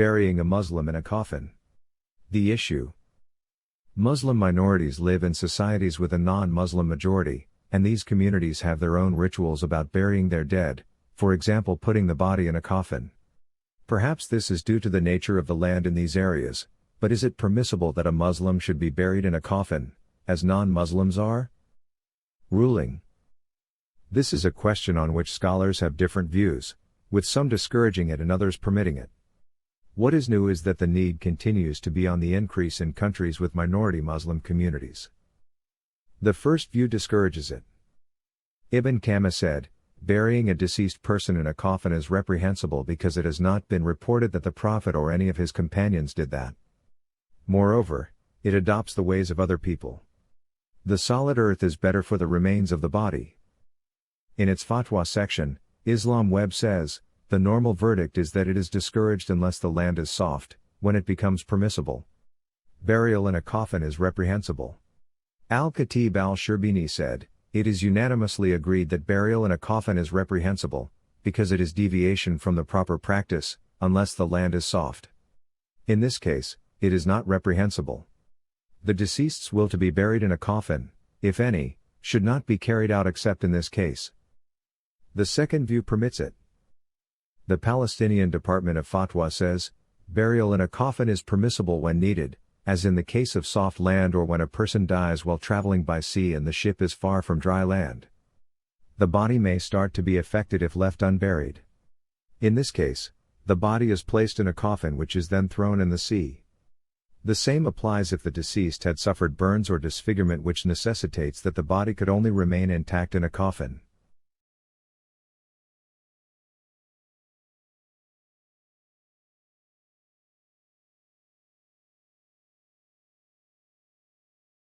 Burying a Muslim in a coffin. The issue. Muslim minorities live in societies with a non-Muslim majority, and these communities have their own rituals about burying their dead, for example putting the body in a coffin. Perhaps this is due to the nature of the land in these areas, but is it permissible that a Muslim should be buried in a coffin, as non-Muslims are? Ruling. This is a question on which scholars have different views, with some discouraging it and others permitting it. What is new is that the need continues to be on the increase in countries with minority Muslim communities. The first view discourages it. Ibn Kama said, burying a deceased person in a coffin is reprehensible because it has not been reported that the Prophet or any of his companions did that. Moreover, it adopts the ways of other people. The solid earth is better for the remains of the body. In its fatwa section, Islam Web says, the normal verdict is that it is discouraged unless the land is soft, when it becomes permissible. Burial in a coffin is reprehensible. Al-Khatib al-Sherbini said, it is unanimously agreed that burial in a coffin is reprehensible, because it is deviation from the proper practice, unless the land is soft. In this case, it is not reprehensible. The deceased's will to be buried in a coffin, if any, should not be carried out except in this case. The second view permits it. The Palestinian Department of Fatwa says, burial in a coffin is permissible when needed, as in the case of soft land or when a person dies while traveling by sea and the ship is far from dry land. The body may start to be affected if left unburied. In this case, the body is placed in a coffin which is then thrown in the sea. The same applies if the deceased had suffered burns or disfigurement which necessitates that the body could only remain intact in a coffin.